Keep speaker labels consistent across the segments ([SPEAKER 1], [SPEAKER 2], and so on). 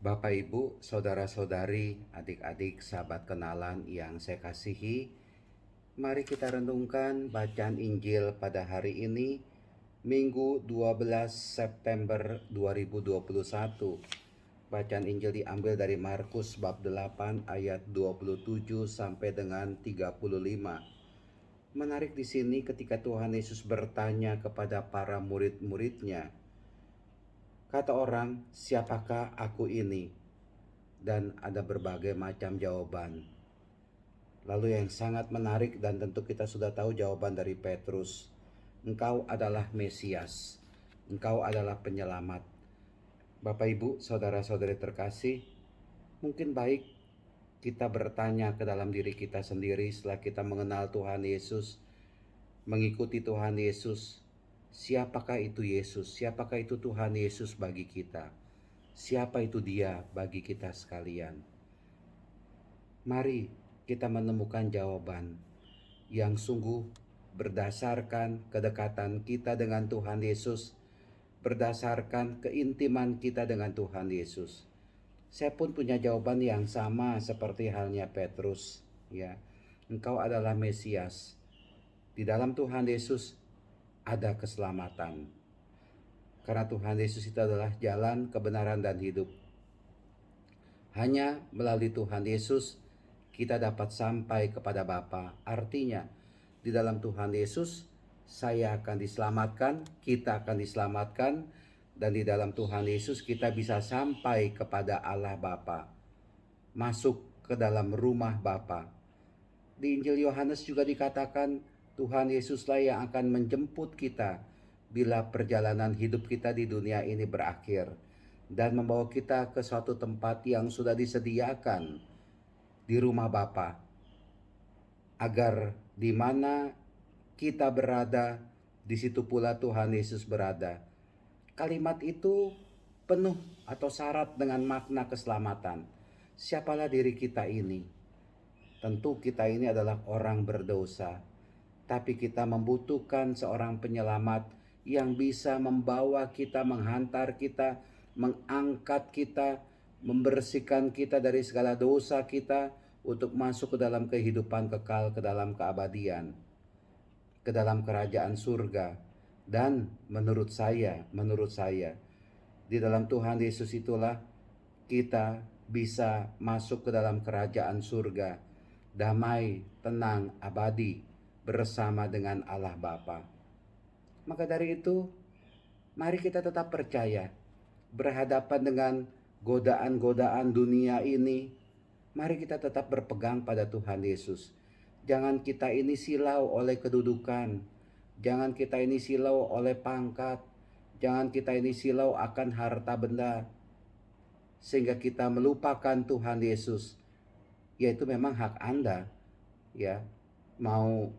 [SPEAKER 1] Bapak, Ibu, saudara-saudari, adik-adik, sahabat kenalan yang saya kasihi, mari kita renungkan bacaan Injil pada hari ini, Minggu 12 September 2021. Bacaan Injil diambil dari Markus bab 8 ayat 27 sampai dengan 35. Menarik di sini ketika Tuhan Yesus bertanya kepada para murid-muridnya, kata orang, "Siapakah aku ini?" Dan ada berbagai macam jawaban. Lalu yang sangat menarik dan tentu kita sudah tahu jawaban dari Petrus, "Engkau adalah Mesias, Engkau adalah penyelamat." Bapak, Ibu, saudara-saudari terkasih, mungkin baik kita bertanya ke dalam diri kita sendiri setelah kita mengenal Tuhan Yesus, mengikuti Tuhan Yesus. Siapakah itu Yesus? Siapakah itu Tuhan Yesus bagi kita? Siapa itu Dia bagi kita sekalian? Mari kita menemukan jawaban yang sungguh berdasarkan kedekatan kita dengan Tuhan Yesus, berdasarkan keintiman kita dengan Tuhan Yesus. Saya pun punya jawaban yang sama seperti halnya Petrus, ya. Engkau adalah Mesias. Di dalam Tuhan Yesus ada keselamatan. Karena Tuhan Yesus itu adalah jalan, kebenaran, dan hidup. Hanya melalui Tuhan Yesus kita dapat sampai kepada Bapa. Artinya, di dalam Tuhan Yesus saya akan diselamatkan, kita akan diselamatkan, dan di dalam Tuhan Yesus kita bisa sampai kepada Allah Bapa. Masuk ke dalam rumah Bapa. Di Injil Yohanes juga dikatakan Tuhan Yesuslah yang akan menjemput kita bila perjalanan hidup kita di dunia ini berakhir, dan membawa kita ke suatu tempat yang sudah disediakan di rumah Bapa, agar di mana kita berada, di situ pula Tuhan Yesus berada. Kalimat itu penuh atau syarat dengan makna keselamatan. Siapalah diri kita ini? Tentu kita ini adalah orang berdosa, tapi kita membutuhkan seorang penyelamat yang bisa membawa kita, menghantar kita, mengangkat kita, membersihkan kita dari segala dosa kita untuk masuk ke dalam kehidupan kekal, ke dalam keabadian, ke dalam kerajaan surga. Dan menurut saya, di dalam Tuhan Yesus itulah kita bisa masuk ke dalam kerajaan surga, damai, tenang, abadi bersama dengan Allah Bapa. Maka dari itu, mari kita tetap percaya, berhadapan dengan godaan-godaan dunia ini, mari kita tetap berpegang pada Tuhan Yesus. Jangan kita ini silau oleh kedudukan, jangan kita ini silau oleh pangkat, jangan kita ini silau akan harta benda, sehingga kita melupakan Tuhan Yesus. Yaitu memang hak Anda, ya, mau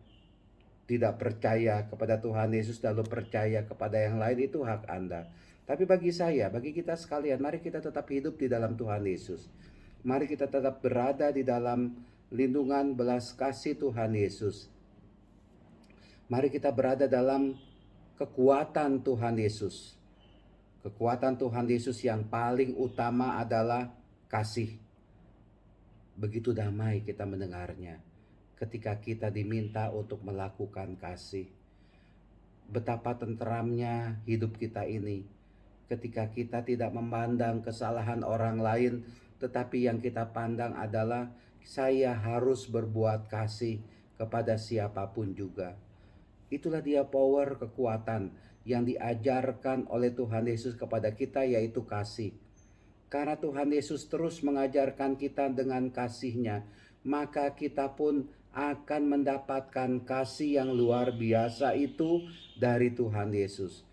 [SPEAKER 1] tidak percaya kepada Tuhan Yesus lalu percaya kepada yang lain, itu hak Anda. Tapi bagi saya, bagi kita sekalian, mari kita tetap hidup di dalam Tuhan Yesus. Mari kita tetap berada di dalam lindungan belas kasih Tuhan Yesus. Mari kita berada dalam kekuatan Tuhan Yesus. Kekuatan Tuhan Yesus yang paling utama adalah kasih. Begitu damai kita mendengarnya ketika kita diminta untuk melakukan kasih. Betapa tenteramnya hidup kita ini ketika kita tidak memandang kesalahan orang lain, tetapi yang kita pandang adalah saya harus berbuat kasih kepada siapapun juga. Itulah dia power, kekuatan yang diajarkan oleh Tuhan Yesus kepada kita, yaitu kasih. Karena Tuhan Yesus terus mengajarkan kita dengan kasih-Nya, maka kita pun akan mendapatkan kasih yang luar biasa itu dari Tuhan Yesus.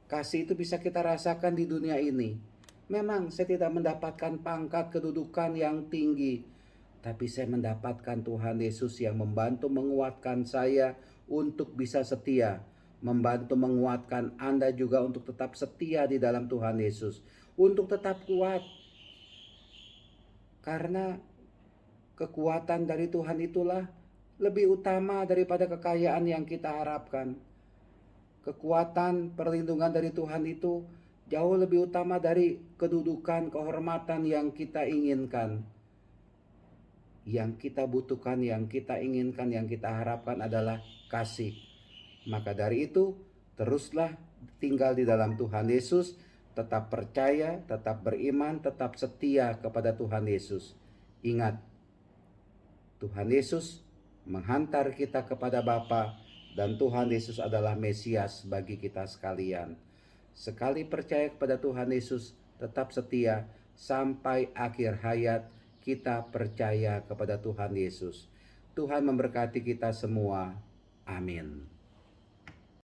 [SPEAKER 1] Kasih itu bisa kita rasakan di dunia ini. Memang saya tidak mendapatkan pangkat kedudukan yang tinggi, tapi saya mendapatkan Tuhan Yesus yang membantu menguatkan saya untuk bisa setia, membantu menguatkan Anda juga untuk tetap setia di dalam Tuhan Yesus, untuk tetap kuat. Karena kekuatan dari Tuhan itulah lebih utama daripada kekayaan yang kita harapkan. Kekuatan perlindungan dari Tuhan itu jauh lebih utama dari kedudukan, kehormatan yang kita inginkan. Yang kita butuhkan, yang kita inginkan, yang kita harapkan adalah kasih. Maka dari itu, teruslah tinggal di dalam Tuhan Yesus, tetap percaya, tetap beriman, tetap setia kepada Tuhan Yesus. Ingat, Tuhan Yesus menghantar kita kepada Bapa, dan Tuhan Yesus adalah Mesias bagi kita sekalian. Sekali percaya kepada Tuhan Yesus, tetap setia sampai akhir hayat. Kita percaya kepada Tuhan Yesus. Tuhan memberkati kita semua. Amin.